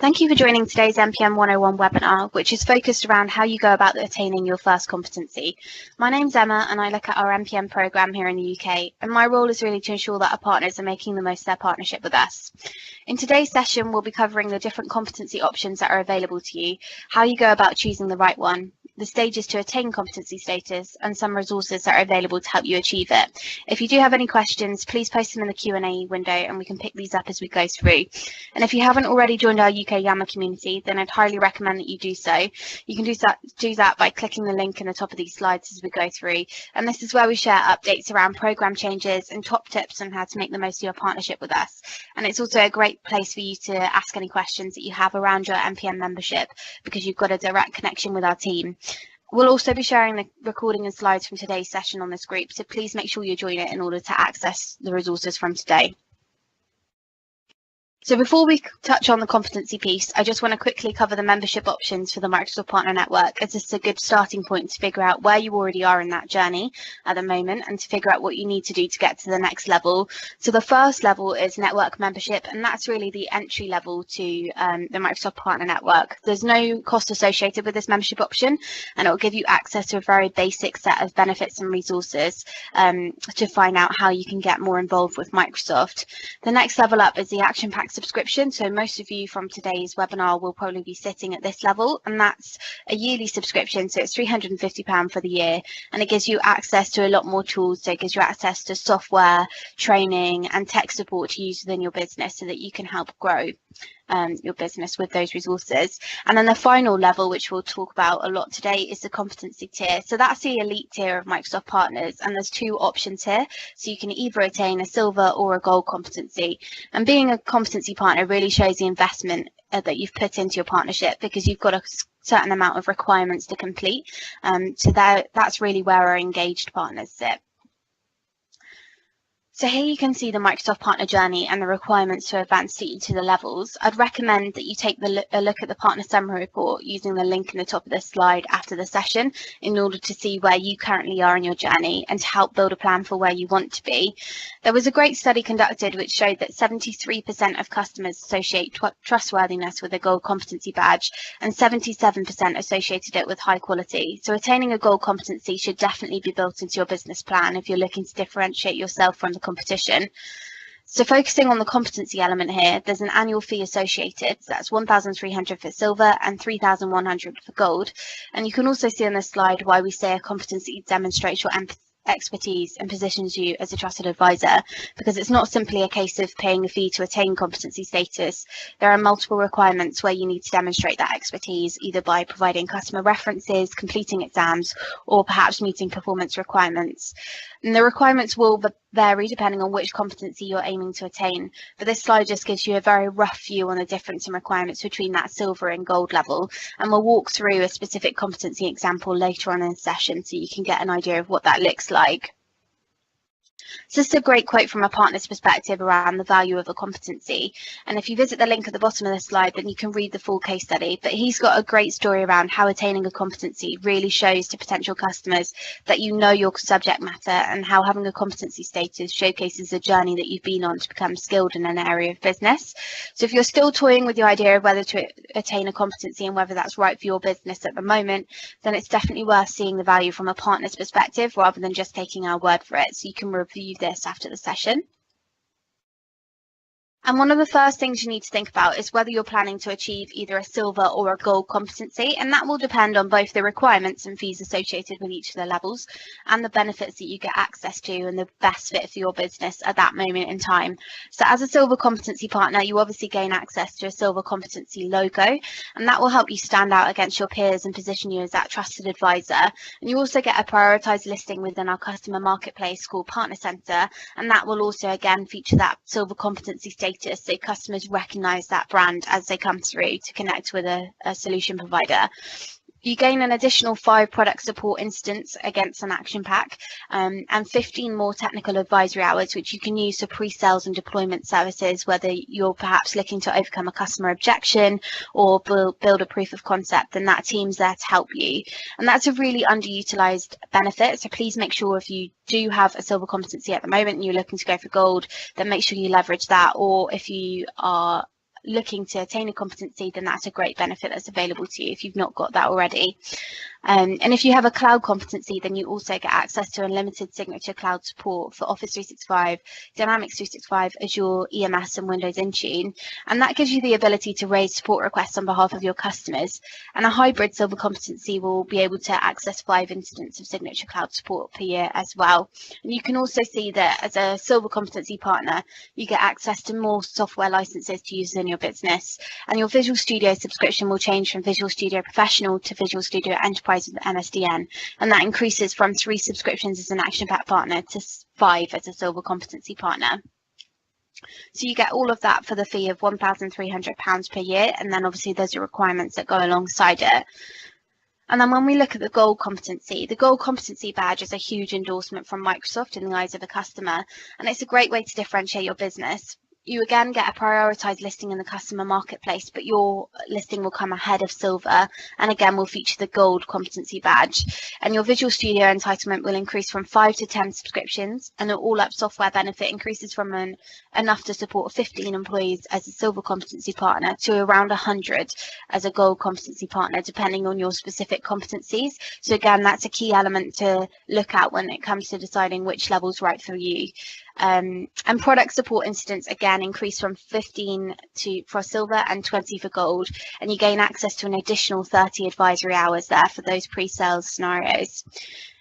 Thank you for joining today's MPN 101 webinar, which is focused around how you go about attaining your first competency. My name's Emma and I look at our MPN programme here in the UK, and my role is really to ensure that our partners are making the most of their partnership with us. In today's session, we'll be covering the different competency options that are available to you, how you go about choosing the right one, the stages to attain competency status, and some resources that are available to help you achieve it. If you do have any questions, please post them in the Q&A window and we can pick these up as we go through. And if you haven't already joined our UK Yammer community, then I'd highly recommend that you do so. You can do that by clicking the link in the top of these slides as we go through. And this is where we share updates around programme changes and top tips on how to make the most of your partnership with us. And it's also a great place for you to ask any questions that you have around your MPN membership, because you've got a direct connection with our team. We'll also be sharing the recording and slides from today's session on this group, so please make sure you join it in order to access the resources from today. So before we touch on the competency piece, I just want to quickly cover the membership options for the Microsoft Partner Network, as this is a good starting point to figure out where you already are in that journey at the moment and to figure out what you need to do to get to the next level. So the first level is network membership, and that's really the entry level to the Microsoft Partner Network. There's no cost associated with this membership option, and it will give you access to a very basic set of benefits and resources to find out how you can get more involved with Microsoft. The next level up is the Action Pack subscription. So most of you from today's webinar will probably be sitting at this level, and that's a yearly subscription. So it's £350 for the year, and it gives you access to a lot more tools. So it gives you access to software, training and tech support to use within your business so that you can help grow your business with those resources. And then the final level, which we'll talk about a lot today, is the competency tier. So that's the elite tier of Microsoft partners, and there's two options here. So you can either attain a silver or a gold competency, and being a competency partner really shows the investment that you've put into your partnership, because you've got a certain amount of requirements to complete. So that's really where our engaged partners sit. So here you can see the Microsoft Partner Journey and the requirements to advance to each of the levels. I'd recommend that you take a look at the Partner Summary Report using the link in the top of this slide after the session in order to see where you currently are in your journey and to help build a plan for where you want to be. There was a great study conducted which showed that 73% of customers associate trustworthiness with a gold competency badge, and 77% associated it with high quality. So attaining a gold competency should definitely be built into your business plan if you're looking to differentiate yourself from the competition. So focusing on the competency element here, there's an annual fee associated. So that's £1,300 for silver and £3,100 for gold. And you can also see on this slide why we say a competency demonstrates your expertise and positions you as a trusted advisor, because it's not simply a case of paying a fee to attain competency status. There are multiple requirements where you need to demonstrate that expertise, either by providing customer references, completing exams, or perhaps meeting performance requirements. And the requirements will vary depending on which competency you're aiming to attain, but this slide just gives you a very rough view on the difference in requirements between that silver and gold level, and we'll walk through a specific competency example later on in the session so you can get an idea of what that looks like. So this is a great quote from a partner's perspective around the value of a competency, and if you visit the link at the bottom of the slide, then you can read the full case study. But he's got a great story around how attaining a competency really shows to potential customers that you know your subject matter, and how having a competency status showcases the journey that you've been on to become skilled in an area of business. So if you're still toying with your idea of whether to attain a competency and whether that's right for your business at the moment, then it's definitely worth seeing the value from a partner's perspective rather than just taking our word for it. So you can review this after the session. And one of the first things you need to think about is whether you're planning to achieve either a silver or a gold competency, and that will depend on both the requirements and fees associated with each of the levels and the benefits that you get access to and the best fit for your business at that moment in time. So as a silver competency partner, you obviously gain access to a silver competency logo, and that will help you stand out against your peers and position you as that trusted advisor. And you also get a prioritised listing within our customer marketplace called Partner Centre, and that will also again feature that silver competency status, so customers recognise that brand as they come through to connect with a solution provider. You gain an additional 5 product support instants against an action pack, and 15 more technical advisory hours, which you can use for pre-sales and deployment services, whether you're perhaps looking to overcome a customer objection or build a proof of concept, and that team's there to help you. And that's a really underutilized benefit, so please make sure if you do have a silver competency at the moment and you're looking to go for gold, then make sure you leverage that, or if you are looking to attain a competency, then that's a great benefit that's available to you if you've not got that already. And if you have a cloud competency, then you also get access to unlimited signature cloud support for Office 365, Dynamics 365, Azure, EMS, and Windows Intune. And that gives you the ability to raise support requests on behalf of your customers. And a hybrid silver competency will be able to access 5 incidents of signature cloud support per year as well. And you can also see that as a silver competency partner, you get access to more software licenses to use in your business. And your Visual Studio subscription will change from Visual Studio Professional to Visual Studio Enterprise with MSDN, and that increases from 3 subscriptions as an Action Pack partner to 5 as a silver competency partner. So you get all of that for the fee of £1,300 per year, and then obviously there's your requirements that go alongside it. And then when we look at the gold competency badge is a huge endorsement from Microsoft in the eyes of a customer, and it's a great way to differentiate your business. You again get a prioritised listing in the customer marketplace, but your listing will come ahead of silver, and again will feature the gold competency badge. And your Visual Studio entitlement will increase from 5 to 10 subscriptions, and an all-up software benefit increases from enough to support 15 employees as a silver competency partner to around 100 as a gold competency partner, depending on your specific competencies. So again, that's a key element to look at when it comes to deciding which level is right for you. And product support incidents again increase from 15 for silver and 20 for gold, and you gain access to an additional 30 advisory hours there for those pre-sales scenarios.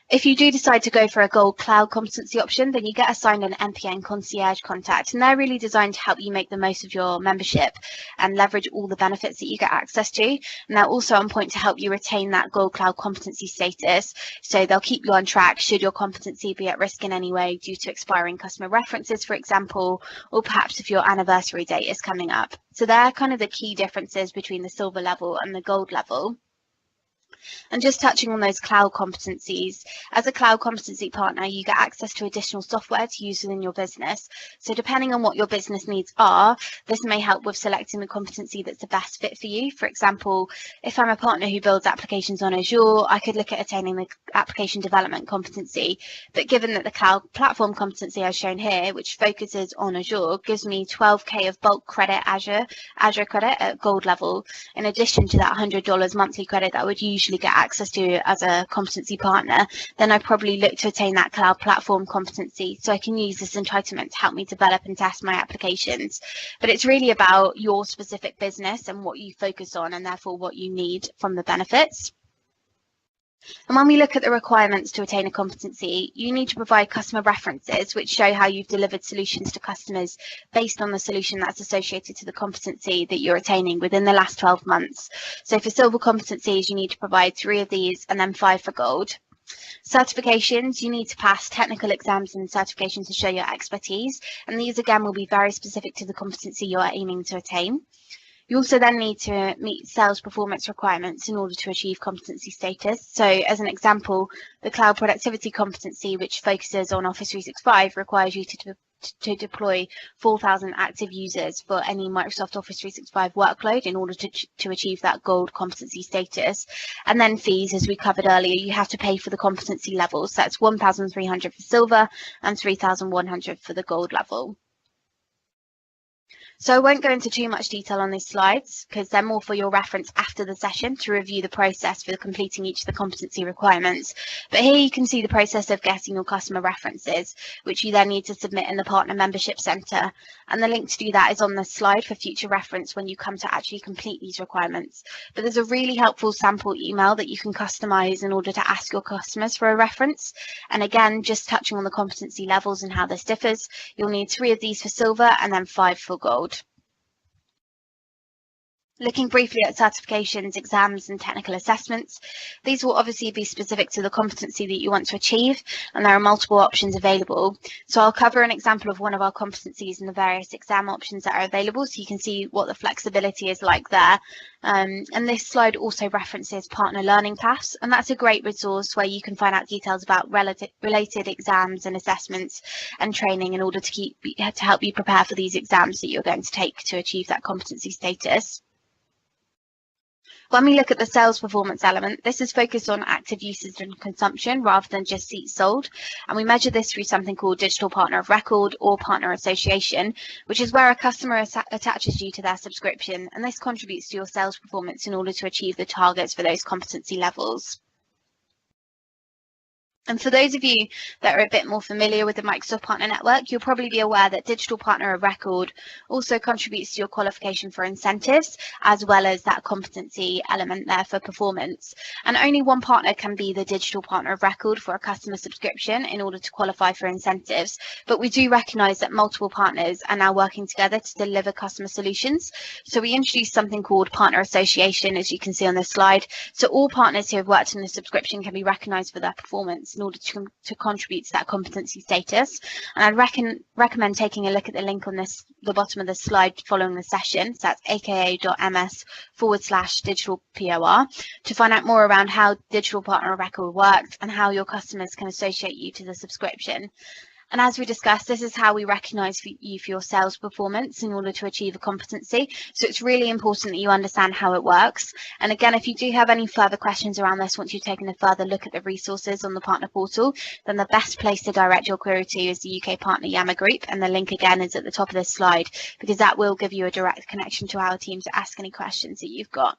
If you do decide to go for a gold cloud competency option, then you get assigned an MPN concierge contact, and they're really designed to help you make the most of your membership and leverage all the benefits that you get access to. And they're also on point to help you retain that gold cloud competency status. So they'll keep you on track should your competency be at risk in any way due to expiring customer references, for example, or perhaps if your anniversary date is coming up. So they're kind of the key differences between the silver level and the gold level. And just touching on those cloud competencies, as a cloud competency partner, you get access to additional software to use within your business. So depending on what your business needs are, this may help with selecting the competency that's the best fit for you. For example, if I'm a partner who builds applications on Azure, I could look at attaining the application development competency. But given that the cloud platform competency as shown here, which focuses on Azure, gives me 12K of bulk credit Azure credit at gold level, in addition to that $100 monthly credit that I would usually get access to as a competency partner, then I probably look to attain that cloud platform competency so I can use this entitlement to help me develop and test my applications. But it's really about your specific business and what you focus on, and therefore what you need from the benefits. And when we look at the requirements to attain a competency, you need to provide customer references which show how you've delivered solutions to customers based on the solution that's associated to the competency that you're attaining within the last 12 months. So for silver competencies, you need to provide 3 of these and then 5 for gold. Certifications, you need to pass technical exams and certifications to show your expertise, and these again will be very specific to the competency you're aiming to attain. You also then need to meet sales performance requirements in order to achieve competency status. So as an example, the cloud productivity competency, which focuses on Office 365, requires you to deploy 4,000 active users for any Microsoft Office 365 workload in order to achieve that gold competency status. And then fees, as we covered earlier, you have to pay for the competency levels. So that's 1,300 for silver and 3,100 for the gold level. So I won't go into too much detail on these slides because they're more for your reference after the session to review the process for completing each of the competency requirements. But here you can see the process of getting your customer references, which you then need to submit in the Partner Membership Centre. And the link to do that is on the slide for future reference when you come to actually complete these requirements. But there's a really helpful sample email that you can customise in order to ask your customers for a reference. And again, just touching on the competency levels and how this differs, you'll need 3 of these for silver and then 5 for gold. Looking briefly at certifications, exams and technical assessments, these will obviously be specific to the competency that you want to achieve, and there are multiple options available. So I'll cover an example of one of our competencies and the various exam options that are available so you can see what the flexibility is like there. And this slide also references Partner Learning Paths, and that's a great resource where you can find out details about related exams and assessments and training in order to help you prepare for these exams that you're going to take to achieve that competency status. When we look at the sales performance element, this is focused on active usage and consumption rather than just seats sold. And we measure this through something called digital partner of record or partner association, which is where a customer attaches you to their subscription. And this contributes to your sales performance in order to achieve the targets for those competency levels. And for those of you that are a bit more familiar with the Microsoft Partner Network, you'll probably be aware that Digital Partner of Record also contributes to your qualification for incentives, as well as that competency element there for performance. And only one partner can be the Digital Partner of Record for a customer subscription in order to qualify for incentives. But we do recognise that multiple partners are now working together to deliver customer solutions. So we introduced something called Partner Association, as you can see on this slide. So all partners who have worked in the subscription can be recognised for their performance in order to contribute to that competency status. And I'd recommend taking a look at the link on the bottom of the slide following the session. So that's aka.ms/digital POR to find out more around how Digital Partner of Record works and how your customers can associate you to the subscription. And as we discussed, this is how we recognise you for your sales performance in order to achieve a competency. So it's really important that you understand how it works. And again, if you do have any further questions around this, once you've taken a further look at the resources on the partner portal, then the best place to direct your query to is the UK Partner Yammer group. And the link again is at the top of this slide, because that will give you a direct connection to our team to ask any questions that you've got.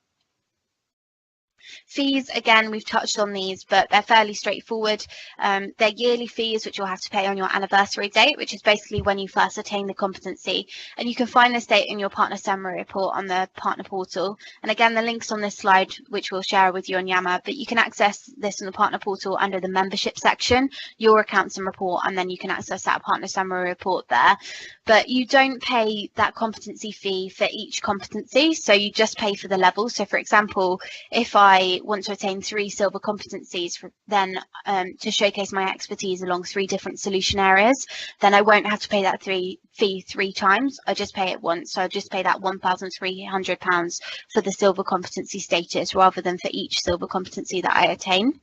Fees, again, we've touched on these, but they're fairly straightforward. They're yearly fees, which you'll have to pay on your anniversary date, which is basically when you first attain the competency. And you can find this date in your partner summary report on the partner portal. And again, the link's on this slide, which we'll share with you on Yammer, but you can access this in the partner portal under the membership section, your accounts and report, and then you can access that partner summary report there. But you don't pay that competency fee for each competency, so you just pay for the level. So for example, if I want to attain 3 silver competencies, then to showcase my expertise along 3 different solution areas, then I won't have to pay that fee 3 times. I just pay it once. So I just pay that £1,300 for the silver competency status rather than for each silver competency that I attain.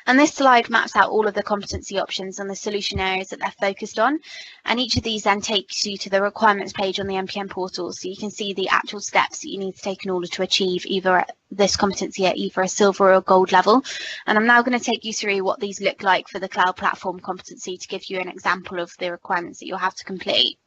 And this slide maps out all of the competency options and the solution areas that they're focused on. And each of these then takes you to the requirements page on the MPN portal. So you can see the actual steps that you need to take in order to achieve either this competency at either a silver or a gold level. And I'm now going to take you through what these look like for the cloud platform competency to give you an example of the requirements that you'll have to complete.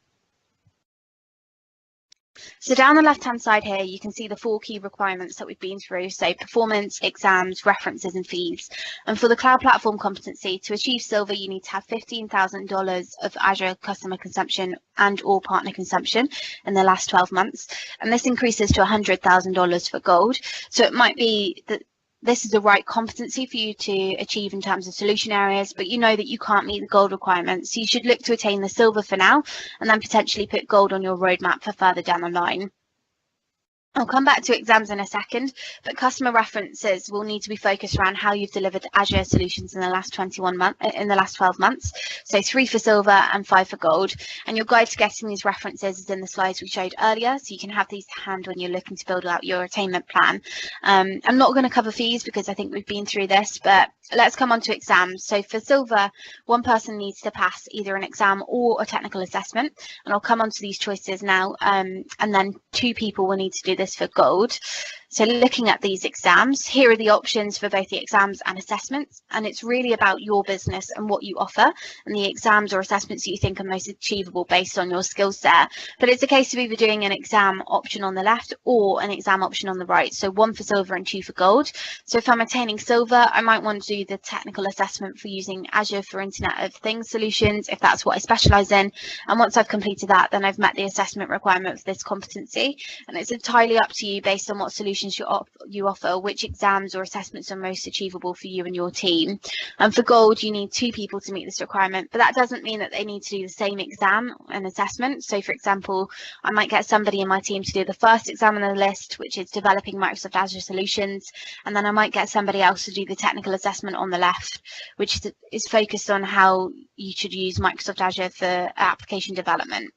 So down the left-hand side here, you can see the 4 key requirements that we've been through. So performance, exams, references, and fees. And for the cloud platform competency, to achieve silver, you need to have $15,000 of Azure customer consumption and or partner consumption in the last 12 months. And this increases to $100,000 for gold. So it might be that this is the right competency for you to achieve in terms of solution areas, but you know that you can't meet the gold requirements. So you should look to attain the silver for now, and then potentially put gold on your roadmap for further down the line. I'll come back to exams in a second, but customer references will need to be focused around how you've delivered Azure solutions in the last 12 months. So 3 for silver and 5 for gold. And your guide to getting these references is in the slides we showed earlier, so you can have these to hand when you're looking to build out your attainment plan. I'm not going to cover fees because I think we've been through this, but let's come on to exams. So for silver, one person needs to pass either an exam or a technical assessment, and I'll come on to these choices now, and then 2 people will need to do this for gold. So looking at these exams, here are the options for both the exams and assessments, and it's really about your business and what you offer and the exams or assessments that you think are most achievable based on your skill set. But it's a case of either doing an exam option on the left or an exam option on the right. So 1 for silver and 2 for gold. So if I'm attaining silver, I might want to do the technical assessment for using Azure for Internet of Things solutions, if that's what I specialise in. And once I've completed that, then I've met the assessment requirement for this competency. And it's entirely up to you based on what solutions you offer, which exams or assessments are most achievable for you and your team. And for gold, you need 2 people to meet this requirement, but that doesn't mean that they need to do the same exam and assessment. So for example, I might get somebody in my team to do the first exam on the list, which is developing Microsoft Azure solutions, and then I might get somebody else to do the technical assessment on the left, which is focused on how you should use Microsoft Azure for application development.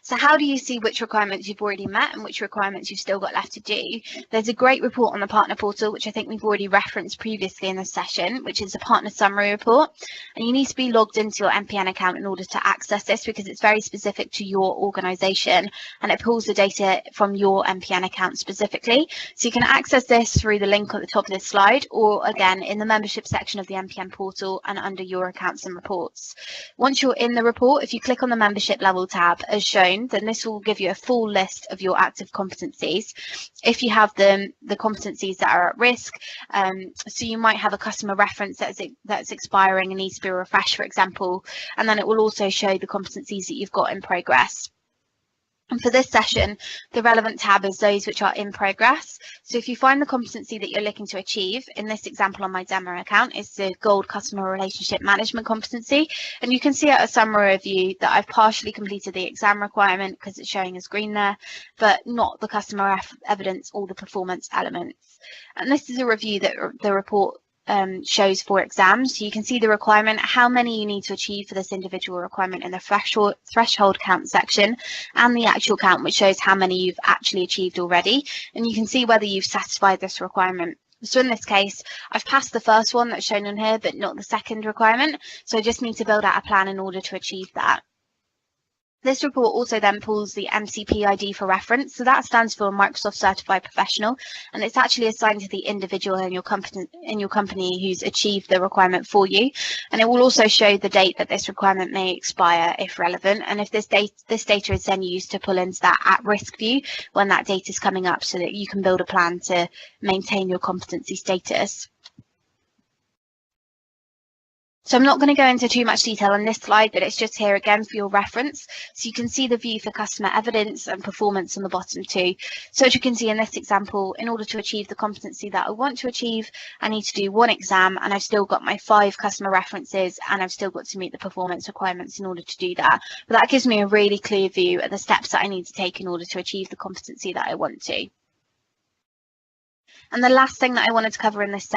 So how do you see which requirements you've already met and which requirements you've still got left to do? There's a great report on the partner portal, which I think we've already referenced previously in this session, which is a partner summary report. And you need to be logged into your MPN account in order to access this because it's very specific to your organisation and it pulls the data from your MPN account specifically. So you can access this through the link at the top of this slide or again in the membership section of the MPN portal and under your accounts and reports. Once you're in the report, if you click on the membership level tab as shown, then this will give you a full list of your active competencies. If you have the competencies that are at risk, so you might have a customer reference that's expiring and needs to be refreshed, for example, and then it will also show the competencies that you've got in progress. And for this session, the relevant tab is those which are in progress. So if you find the competency that you're looking to achieve, in this example on my demo account, is the Gold Customer Relationship Management competency. And you can see at a summary review that I've partially completed the exam requirement because it's showing as green there, but not the customer evidence or the performance elements. And this is a review that the report shows for exams. So you can see the requirement, how many you need to achieve for this individual requirement in the threshold count section, and the actual count, which shows how many you've actually achieved already. And you can see whether you've satisfied this requirement. So in this case, I've passed the first one that's shown on here, but not the second requirement. So I just need to build out a plan in order to achieve that. This report also then pulls the MCP ID for reference. So that stands for Microsoft Certified Professional, and it's actually assigned to the individual in your company who's achieved the requirement for you. And it will also show the date that this requirement may expire if relevant. And if this data is then used to pull into that at-risk view when that data is coming up so that you can build a plan to maintain your competency status. So I'm not going to go into too much detail on this slide, but it's just here again for your reference. So you can see the view for customer evidence and performance on the bottom too. So as you can see in this example, in order to achieve the competency that I want to achieve, I need to do one exam and I've still got my 5 customer references and I've still got to meet the performance requirements in order to do that. But that gives me a really clear view of the steps that I need to take in order to achieve the competency that I want to. And the last thing that I wanted to cover in this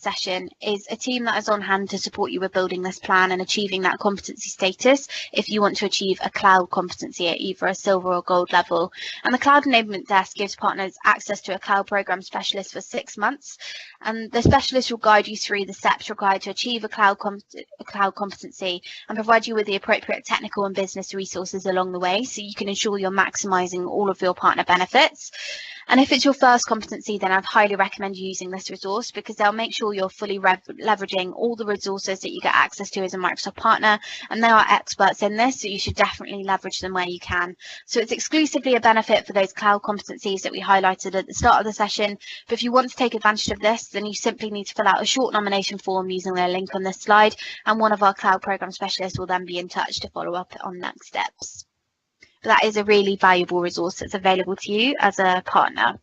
session is a team that is on hand to support you with building this plan and achieving that competency status if you want to achieve a cloud competency at either a silver or gold level. And the Cloud Enablement Desk gives partners access to a cloud program specialist for 6 months. And the specialist will guide you through the steps required to achieve a cloud competency and provide you with the appropriate technical and business resources along the way so you can ensure you're maximising all of your partner benefits. And if it's your first competency, then I'd highly recommend using this resource because they'll make sure you're fully leveraging all the resources that you get access to as a Microsoft partner. And they are experts in this, so you should definitely leverage them where you can. So it's exclusively a benefit for those cloud competencies that we highlighted at the start of the session. But if you want to take advantage of this, then you simply need to fill out a short nomination form using the link on this slide. And one of our cloud program specialists will then be in touch to follow up on next steps. But that is a really valuable resource that's available to you as a partner.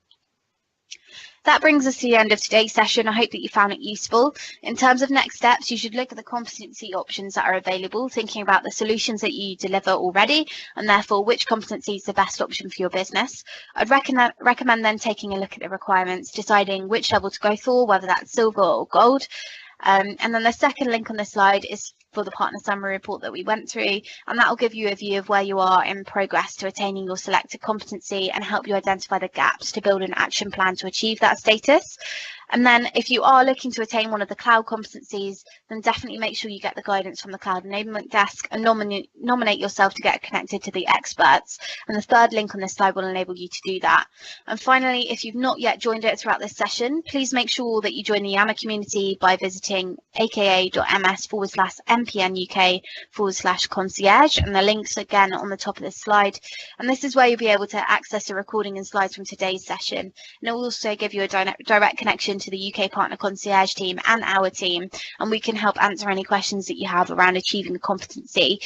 That brings us to the end of today's session. I hope that you found it useful. In terms of next steps, you should look at the competency options that are available, thinking about the solutions that you deliver already, and therefore which competency is the best option for your business. I'd recommend then taking a look at the requirements, deciding which level to go for, whether that's silver or gold. And then the second link on this slide is for the partner summary report that we went through, and that will give you a view of where you are in progress to attaining your selected competency and help you identify the gaps to build an action plan to achieve that status. And then if you are looking to attain one of the cloud competencies, then definitely make sure you get the guidance from the Cloud Enablement Desk and nominate yourself to get connected to the experts. And the third link on this slide will enable you to do that. And finally, if you've not yet joined it throughout this session, please make sure that you join the Yammer community by visiting aka.ms/MPN UK/concierge. And the link's again on the top of this slide. And this is where you'll be able to access the recording and slides from today's session. And it will also give you a direct connection to the UK Partner Concierge team and our team, and we can help answer any questions that you have around achieving the competency.